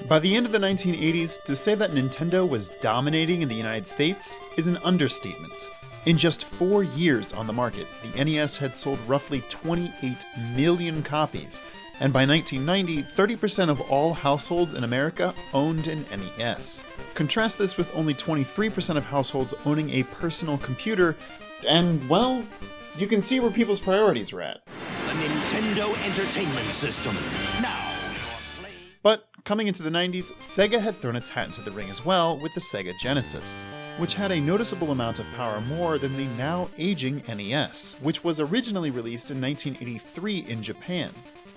By the end of the 1980s, to say that Nintendo was dominating in the United States is an understatement. In just 4 years on the market, the NES had sold roughly 28 million copies, and by 1990, 30% of all households in America owned an NES. Contrast this with only 23% of households owning a personal computer, and, well, you can see where people's priorities were at. The Nintendo Entertainment System. Now you're playing. But coming into the 90s, Sega had thrown its hat into the ring as well with the Sega Genesis, which had a noticeable amount of power more than the now aging NES, which was originally released in 1983 in Japan.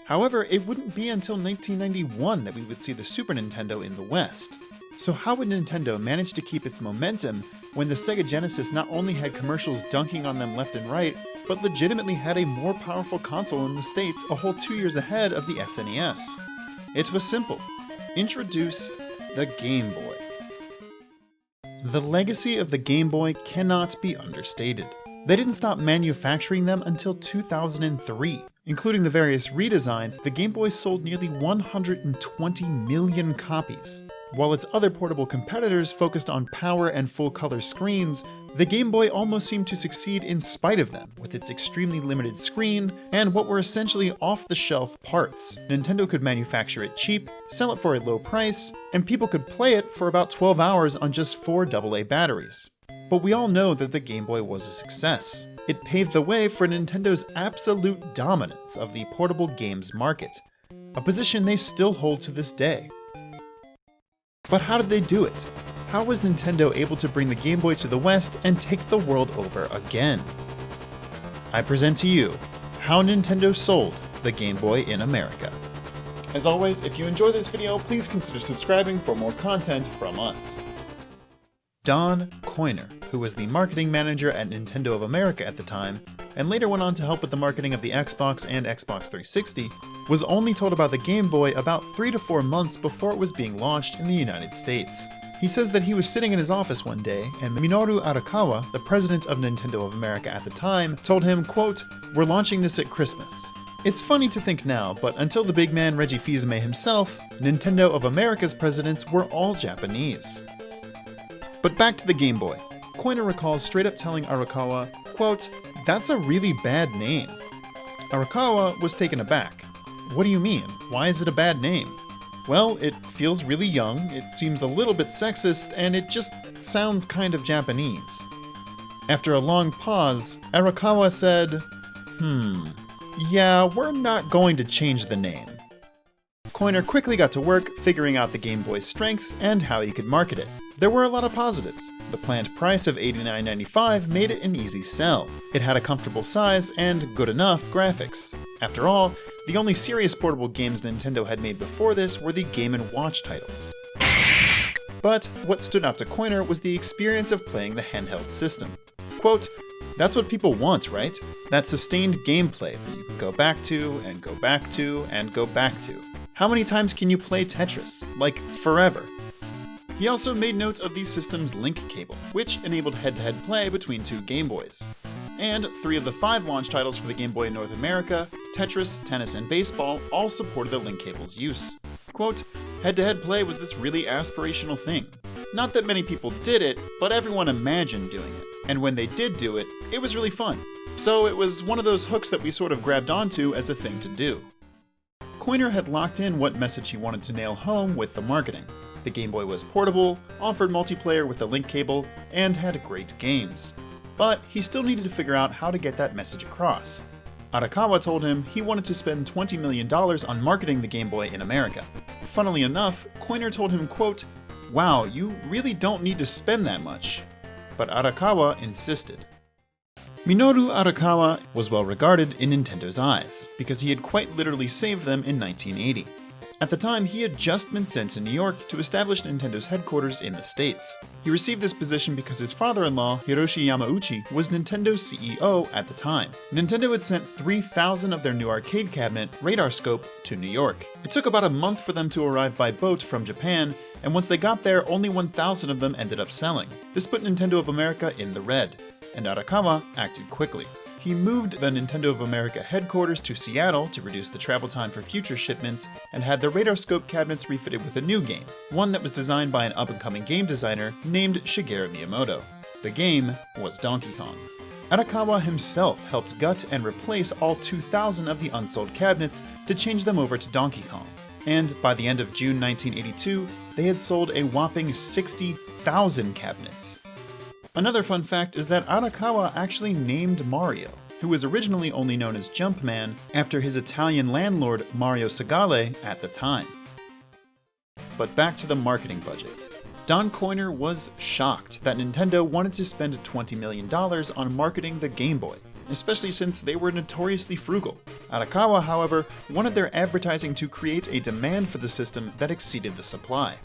However, it wouldn't be until 1991 that we would see the Super Nintendo in the West. So how would Nintendo manage to keep its momentum when the Sega Genesis not only had commercials dunking on them left and right, but legitimately had a more powerful console in the States a whole 2 years ahead of the SNES? It was simple. Introduce the Game Boy. The legacy of the Game Boy cannot be understated. They didn't stop manufacturing them until 2003. Including the various redesigns, the Game Boy sold nearly 120 million copies. While its other portable competitors focused on power and full-color screens, the Game Boy almost seemed to succeed in spite of them, with its extremely limited screen and what were essentially off-the-shelf parts. Nintendo could manufacture it cheap, sell it for a low price, and people could play it for about 12 hours on just 4 AA batteries. But we all know that the Game Boy was a success. It paved the way for Nintendo's absolute dominance of the portable games market, a position they still hold to this day. But how did they do it? How was Nintendo able to bring the Game Boy to the West and take the world over again? I present to you how Nintendo sold the Game Boy in America. As always, if you enjoy this video, please consider subscribing for more content from us. Don Coiner, who was the marketing manager at Nintendo of America at the time, and later went on to help with the marketing of the Xbox and Xbox 360, was only told about the Game Boy about 3 to 4 months before it was being launched in the United States. He says that he was sitting in his office one day, and Minoru Arakawa, the president of Nintendo of America at the time, told him, quote, "We're launching this at Christmas." It's funny to think now, but until the big man Reggie Fils-Aimé himself, Nintendo of America's presidents were all Japanese. But back to the Game Boy. Coiner recalls straight up telling Arakawa, quote, "That's a really bad name." Arakawa was taken aback. "What do you mean? Why is it a bad name?" "Well, it feels really young, it seems a little bit sexist, and it just sounds kind of Japanese." After a long pause, Arakawa said, "Yeah, we're not going to change the name." Coiner quickly got to work figuring out the Game Boy's strengths and how he could market it. There were a lot of positives. The planned price of $89.95 made it an easy sell. It had a comfortable size and good enough graphics. After all, the only serious portable games Nintendo had made before this were the Game & Watch titles. But what stood out to Coiner was the experience of playing the handheld system. Quote, "That's what people want, right? That sustained gameplay that you can go back to, and go back to, and go back to. How many times can you play Tetris? Like, forever." He also made note of the system's link cable, which enabled head-to-head play between 2 Game Boys. And 3 of the 5 launch titles for the Game Boy in North America, Tetris, Tennis, and Baseball, all supported the link cable's use. Quote, "Head-to-head play was this really aspirational thing. Not that many people did it, but everyone imagined doing it. And when they did do it, it was really fun. So it was one of those hooks that we sort of grabbed onto as a thing to do." Coiner had locked in what message he wanted to nail home with the marketing. The Game Boy was portable, offered multiplayer with the link cable, and had great games. But he still needed to figure out how to get that message across. Arakawa told him he wanted to spend $20 million on marketing the Game Boy in America. Funnily enough, Coiner told him, quote, "Wow, you really don't need to spend that much." But Arakawa insisted. Minoru Arakawa was well regarded in Nintendo's eyes, because he had quite literally saved them in 1980. At the time, he had just been sent to New York to establish Nintendo's headquarters in the States. He received this position because his father-in-law, Hiroshi Yamauchi, was Nintendo's CEO at the time. Nintendo had sent 3,000 of their new arcade cabinet, Radar Scope, to New York. It took about a month for them to arrive by boat from Japan, and once they got there, only 1,000 of them ended up selling. This put Nintendo of America in the red, and Arakawa acted quickly. he moved the Nintendo of America headquarters to Seattle to reduce the travel time for future shipments, and had the radar scope cabinets refitted with a new game, one that was designed by an up-and-coming game designer named Shigeru Miyamoto. The game was Donkey Kong. Arakawa himself helped gut and replace all 2,000 of the unsold cabinets to change them over to Donkey Kong, and by the end of June 1982, they had sold a whopping 60,000 cabinets. Another fun fact is that Arakawa actually named Mario, who was originally only known as Jumpman, after his Italian landlord Mario Segale at the time. But back to the marketing budget. Don Coiner was shocked that Nintendo wanted to spend $20 million on marketing the Game Boy, especially since they were notoriously frugal. Arakawa, however, wanted their advertising to create a demand for the system that exceeded the supply.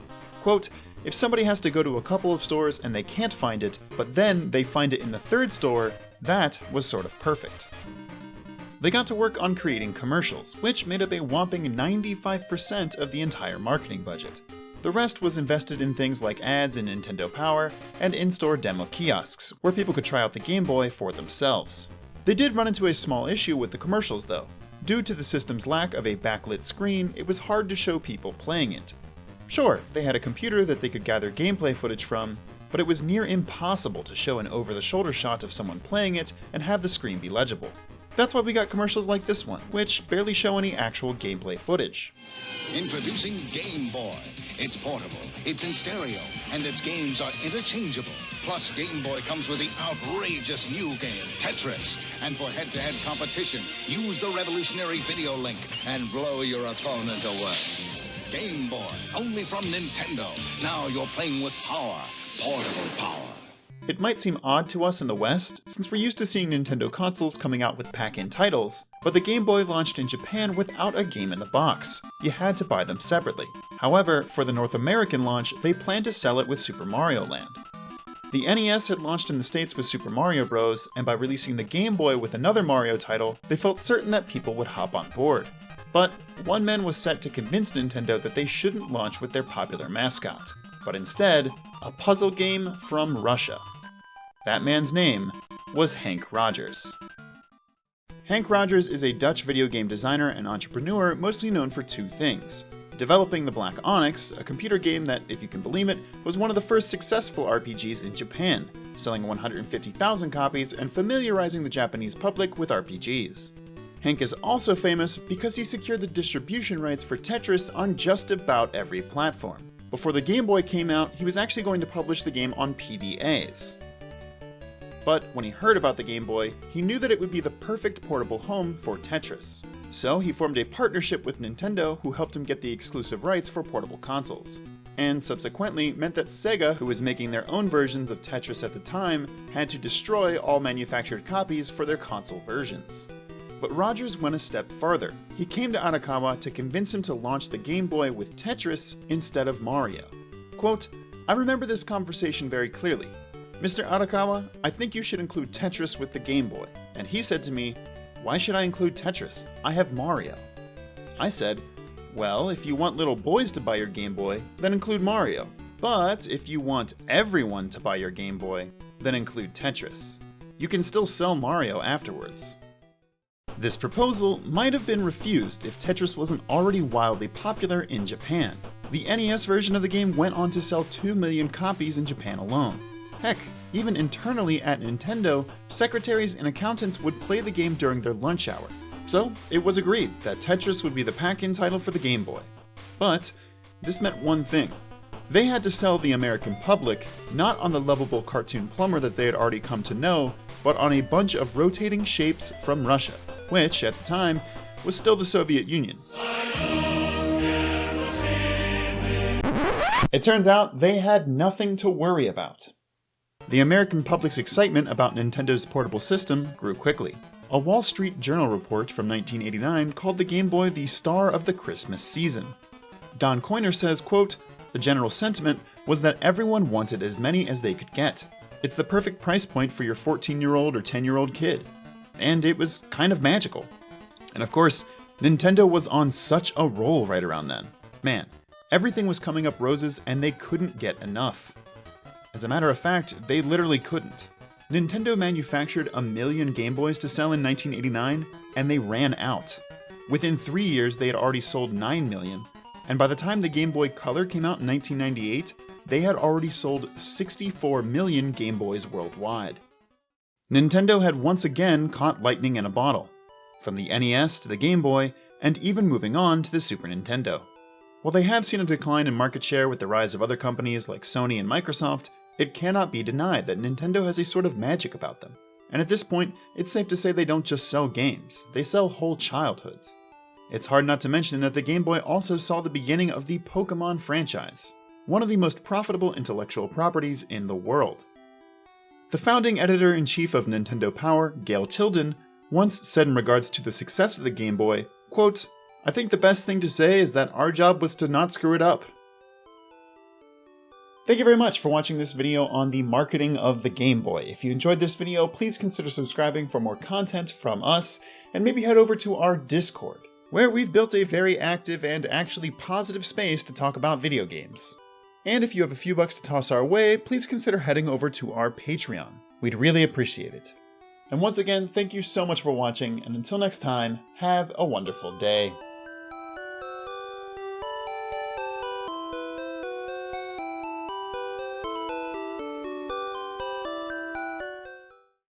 Quote, "If somebody has to go to a couple of stores and they can't find it, but then they find it in the third store, that was sort of perfect." They got to work on creating commercials, which made up a whopping 95% of the entire marketing budget. The rest was invested in things like ads in Nintendo Power and in-store demo kiosks, where people could try out the Game Boy for themselves. They did run into a small issue with the commercials though. Due to the system's lack of a backlit screen, it was hard to show people playing it. Sure, they had a computer that they could gather gameplay footage from, but it was near impossible to show an over-the-shoulder shot of someone playing it and have the screen be legible. That's why we got commercials like this one, which barely show any actual gameplay footage. Introducing Game Boy. It's portable, it's in stereo, and its games are interchangeable. Plus, Game Boy comes with the outrageous new game, Tetris. And for head-to-head competition, use the revolutionary video link and blow your opponent away. Game Boy, only from Nintendo. Now you're playing with power, portable power. It might seem odd to us in the West, since we're used to seeing Nintendo consoles coming out with pack-in titles, but the Game Boy launched in Japan without a game in the box. You had to buy them separately. However, for the North American launch, they planned to sell it with Super Mario Land. The NES had launched in the States with Super Mario Bros., and by releasing the Game Boy with another Mario title, they felt certain that people would hop on board. But one man was set to convince Nintendo that they shouldn't launch with their popular mascot, but instead, a puzzle game from Russia. That man's name was Hank Rogers. Hank Rogers is a Dutch video game designer and entrepreneur mostly known for two things: developing the Black Onyx, a computer game that, if you can believe it, was one of the first successful RPGs in Japan, selling 150,000 copies and familiarizing the Japanese public with RPGs. Hank is also famous because he secured the distribution rights for Tetris on just about every platform. Before the Game Boy came out, he was actually going to publish the game on PDAs. But when he heard about the Game Boy, he knew that it would be the perfect portable home for Tetris. So he formed a partnership with Nintendo, who helped him get the exclusive rights for portable consoles. And subsequently meant that Sega, who was making their own versions of Tetris at the time, had to destroy all manufactured copies for their console versions. But Rogers went a step farther. He came to Arakawa to convince him to launch the Game Boy with Tetris instead of Mario. Quote, "I remember this conversation very clearly. Mr. Arakawa, I think you should include Tetris with the Game Boy." And he said to me, "Why should I include Tetris? I have Mario." I said, "Well, if you want little boys to buy your Game Boy, then include Mario. But if you want everyone to buy your Game Boy, then include Tetris. You can still sell Mario afterwards." This proposal might have been refused if Tetris wasn't already wildly popular in Japan. The NES version of the game went on to sell 2 million copies in Japan alone. Heck, even internally at Nintendo, secretaries and accountants would play the game during their lunch hour. So it was agreed that Tetris would be the pack-in title for the Game Boy. But this meant one thing. They had to sell the American public not on the lovable cartoon plumber that they had already come to know, but on a bunch of rotating shapes from Russia, which, at the time, was still the Soviet Union. It turns out they had nothing to worry about. The American public's excitement about Nintendo's portable system grew quickly. A Wall Street Journal report from 1989 called the Game Boy the star of the Christmas season. Don Coiner says, quote, "The general sentiment was that everyone wanted as many as they could get. It's the perfect price point for your 14-year-old or 10-year-old kid. And it was kind of magical." And of course, Nintendo was on such a roll right around then. Man, everything was coming up roses and they couldn't get enough. As a matter of fact, they literally couldn't. Nintendo manufactured 1 million Game Boys to sell in 1989, and they ran out. Within 3 years, they had already sold 9 million, and by the time the Game Boy Color came out in 1998, they had already sold 64 million Game Boys worldwide. Nintendo had once again caught lightning in a bottle, from the NES to the Game Boy, and even moving on to the Super Nintendo. While they have seen a decline in market share with the rise of other companies like Sony and Microsoft, it cannot be denied that Nintendo has a sort of magic about them. And at this point, it's safe to say they don't just sell games, they sell whole childhoods. It's hard not to mention that the Game Boy also saw the beginning of the Pokémon franchise, one of the most profitable intellectual properties in the world. The founding editor-in-chief of Nintendo Power, Gail Tilden, once said in regards to the success of the Game Boy, quote, "I think the best thing to say is that our job was to not screw it up." Thank you very much for watching this video on the marketing of the Game Boy. If you enjoyed this video, please consider subscribing for more content from us, and maybe head over to our Discord, where we've built a very active and actually positive space to talk about video games. And if you have a few bucks to toss our way, please consider heading over to our Patreon. We'd really appreciate it. And once again, thank you so much for watching, and until next time, have a wonderful day.